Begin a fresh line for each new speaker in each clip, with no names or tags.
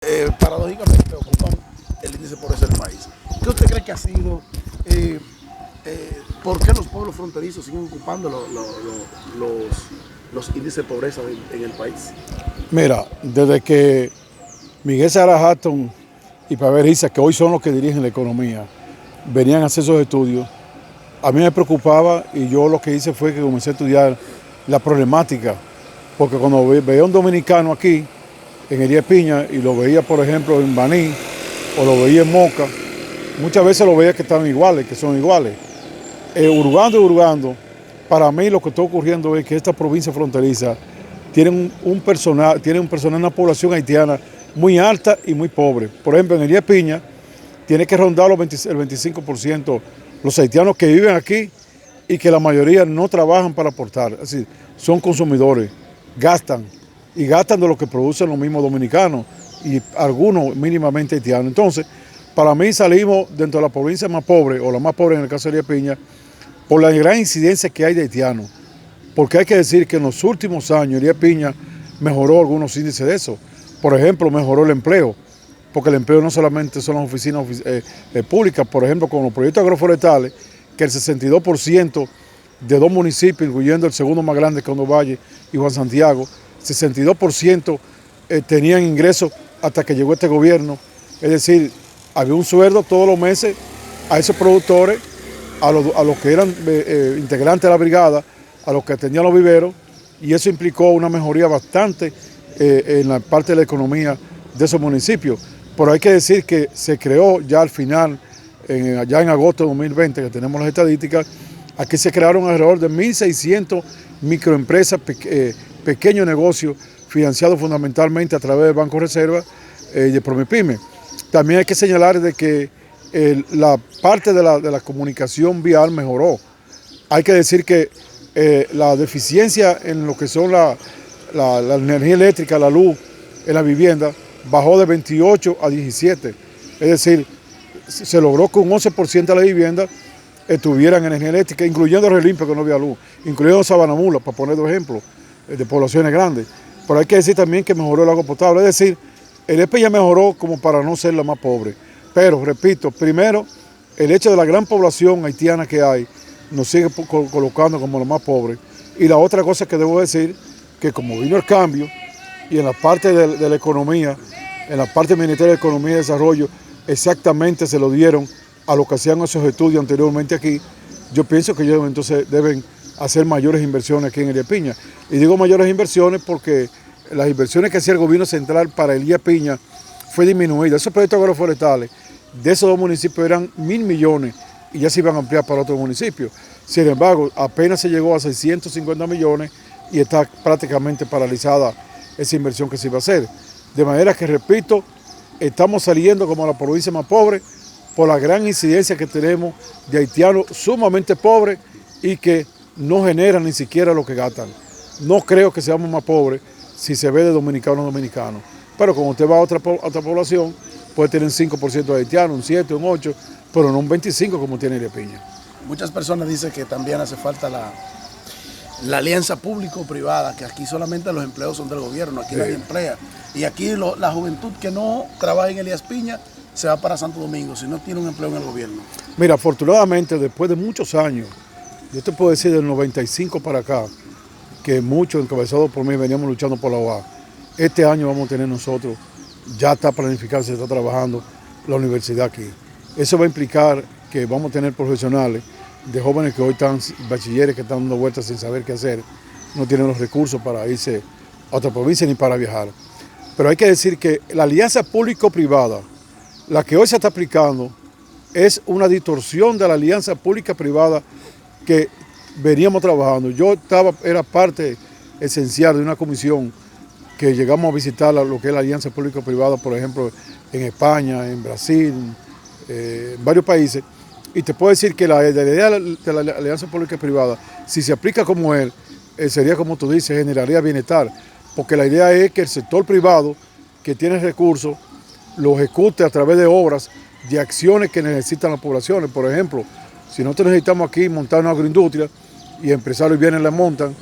Paradójicamente ocupan el índice de pobreza del país. ¿Qué usted cree que ha sido? ¿Por qué los pueblos fronterizos siguen ocupando los índices de pobreza en el país?
Mira, desde que Miguel Segarra Hatton y Pavel Issa, que hoy son los que dirigen la economía, venían a hacer esos estudios, a mí me preocupaba y yo lo que hice fue que comencé a estudiar la problemática, porque cuando veía a un dominicano aquí, en Elías Piña, y lo veía, por ejemplo, en Baní, o lo veía en Moca, muchas veces lo veía que estaban iguales, que son iguales. Hurgando, para mí lo que está ocurriendo es que esta provincia fronteriza tiene un personal, una población haitiana muy alta y muy pobre. Por ejemplo, en Elías Piña tiene que rondar el 25% los haitianos que viven aquí y que la mayoría no trabajan para aportar, es decir, son consumidores, gastan de lo que producen los mismos dominicanos y algunos mínimamente haitianos. Entonces, para mí salimos dentro de la provincia más pobre, o la más pobre en el caso de Elías Piña, por la gran incidencia que hay de haitianos. Porque hay que decir que en los últimos años Elías Piña mejoró algunos índices de eso. Por ejemplo, mejoró el empleo, porque el empleo no solamente son las oficinas públicas, por ejemplo, con los proyectos agroforestales, que el 62% de dos municipios, incluyendo el segundo más grande, que es Hondo Valle y Juan Santiago, 62% tenían ingresos hasta que llegó este gobierno. Es decir, había un sueldo todos los meses a esos productores, a los que eran integrantes de la brigada, a los que atendían los viveros, y eso implicó una mejoría bastante en la parte de la economía de esos municipios. Pero hay que decir que se creó ya al final, ya en agosto de 2020, que tenemos las estadísticas, aquí se crearon alrededor de 1.600 microempresas, pequeños negocios financiados fundamentalmente a través del Banco Reserva y de Promipyme. También hay que señalar de que la parte de la comunicación vial mejoró. Hay que decir que la deficiencia en lo que son la energía eléctrica, la luz en la vivienda, bajó de 28 a 17. Es decir, se logró que un 11% de la vivienda tuvieran energía eléctrica, incluyendo Relimpio, que no había luz, incluyendo Sabanamula, para poner dos ejemplos, de poblaciones grandes. Pero hay que decir también que mejoró el agua potable. Es decir, Elías Piña mejoró como para no ser la más pobre. Pero, repito, primero, el hecho de la gran población haitiana que hay nos sigue colocando como la más pobre. Y la otra cosa que debo decir, que como vino el cambio, y en la parte de la economía, en la parte del Ministerio de Economía y Desarrollo, exactamente se lo dieron a los que hacían esos estudios anteriormente aquí. Yo pienso que ellos entonces deben hacer mayores inversiones aquí en Elías Piña. Y digo mayores inversiones porque las inversiones que hacía el gobierno central para Elías Piña fue disminuida. Esos proyectos agroforestales de esos dos municipios eran 1.000 millones y ya se iban a ampliar para otros municipios. Sin embargo, apenas se llegó a 650 millones y está prácticamente paralizada esa inversión que se iba a hacer. De manera que, repito, estamos saliendo como la provincia más pobre por la gran incidencia que tenemos de haitianos sumamente pobres y que no generan ni siquiera lo que gastan. No creo que seamos más pobres si se ve de dominicano a dominicano. Pero cuando usted va a otra población, puede tener un 5% de haitianos, un 7, un 8, pero no un 25% como tiene Elías Piña.
Muchas personas dicen que también hace falta la alianza público-privada, que aquí solamente los empleos son del gobierno, aquí nadie emplea. Y aquí la juventud que no trabaja en Elías Piña se va para Santo Domingo si no tiene un empleo en el gobierno.
Mira, afortunadamente, después de muchos años, yo te puedo decir del 95 para acá, que muchos encabezados por mí veníamos luchando por la UAS. Este año vamos a tener nosotros, ya está planificado, se está trabajando la universidad aquí. Eso va a implicar que vamos a tener profesionales de jóvenes que hoy están bachilleres, que están dando vueltas sin saber qué hacer, no tienen los recursos para irse a otra provincia ni para viajar. Pero hay que decir que la alianza público-privada, la que hoy se está aplicando, es una distorsión de la alianza pública-privada que veníamos trabajando. Yo era parte esencial de una comisión que llegamos a visitar lo que es la alianza público-privada, por ejemplo, en España, en Brasil, en varios países. Y te puedo decir que la idea de la alianza pública-privada, si se aplica como él, sería como tú dices, generaría bienestar. Porque la idea es que el sector privado, que tiene recursos, lo ejecute a través de obras, de acciones que necesitan las poblaciones. Por ejemplo, si nosotros necesitamos aquí montar una agroindustria y empresarios vienen y la montan,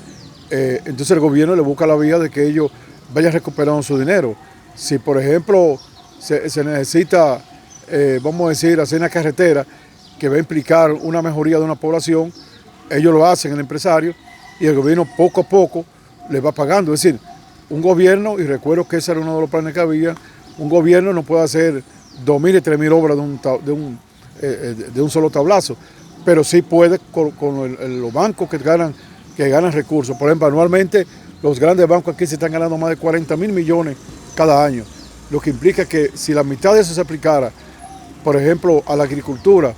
entonces el gobierno le busca la vía de que ellos vayan recuperando su dinero. Si por ejemplo se necesita, vamos a decir, hacer una carretera que va a implicar una mejoría de una población, ellos lo hacen, el empresario, y el gobierno poco a poco le va pagando. Es decir, un gobierno, y recuerdo que ese era uno de los planes que había, un gobierno no puede hacer 2.000 y 3.000 obras de un solo tablazo, pero sí puede con los bancos que ganan recursos. Por ejemplo, anualmente los grandes bancos aquí se están ganando más de 40.000 millones cada año, lo que implica que si la mitad de eso se aplicara, por ejemplo, a la agricultura,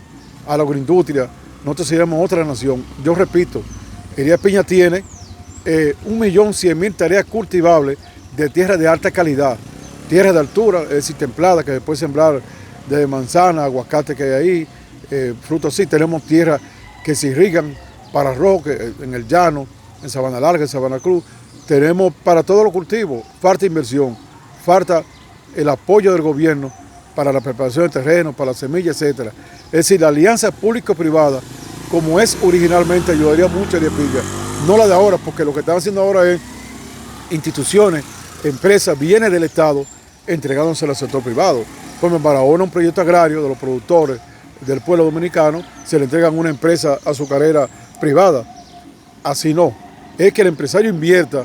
a la agroindustria, nosotros seríamos otra nación. Yo repito, Elías Piña tiene 1.100.000 tareas cultivables de tierra de alta calidad, tierra de altura, es decir, templada, que se puede sembrar desde manzana, aguacate que hay ahí, frutos así. Tenemos tierras que se irrigan para arroz, en el llano, en Sabana Larga, en Sabana Cruz. Tenemos para todos los cultivos, falta inversión, falta el apoyo del gobierno para la preparación de terreno, para las semillas, etc. Es decir, la alianza público-privada, como es originalmente, ayudaría mucho a Elías Piña. No la de ahora, porque lo que están haciendo ahora es instituciones, empresas, bienes del Estado, entregándose al sector privado. Como en Barahona, un proyecto agrario de los productores del pueblo dominicano, se le entregan a una empresa azucarera privada. Así no. Es que el empresario invierta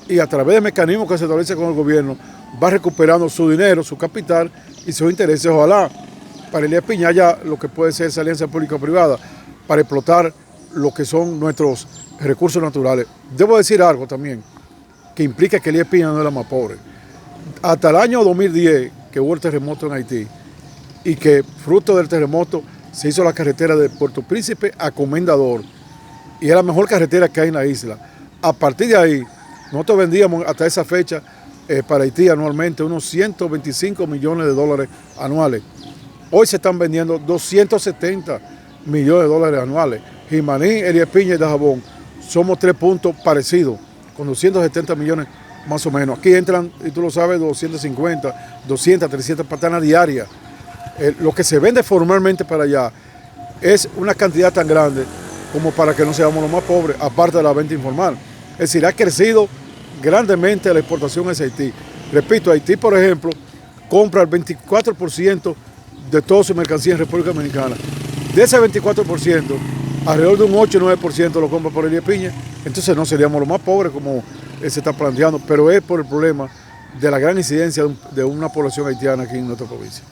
y a través de mecanismos que se establecen con el gobierno, va recuperando su dinero, su capital y sus intereses. Ojalá para Elías Piña haya lo que puede ser esa alianza público-privada para explotar lo que son nuestros recursos naturales. Debo decir algo también, que implica que Elías Piña no es la más pobre. Hasta el año 2010, que hubo el terremoto en Haití, y que fruto del terremoto se hizo la carretera de Puerto Príncipe a Comendador, y es la mejor carretera que hay en la isla. A partir de ahí, nosotros vendíamos hasta esa fecha para Haití anualmente unos 125 millones de dólares anuales. Hoy se están vendiendo 270 millones de dólares anuales. Jimaní, Elías Piña y Dajabón somos 3 puntos parecidos, con 270 millones más o menos. Aquí entran, y tú lo sabes, 250, 200, 300 patanas diarias. Lo que se vende formalmente para allá es una cantidad tan grande como para que no seamos los más pobres, aparte de la venta informal. Es decir, ha crecido grandemente la exportación hacia Haití. Repito, Haití, por ejemplo, compra el 24% de toda su mercancía en República Dominicana. De ese 24%, alrededor de un 8 o 9% lo compra por Elías Piña. Entonces no seríamos los más pobres como se está planteando, pero es por el problema de la gran incidencia de una población haitiana aquí en nuestra provincia.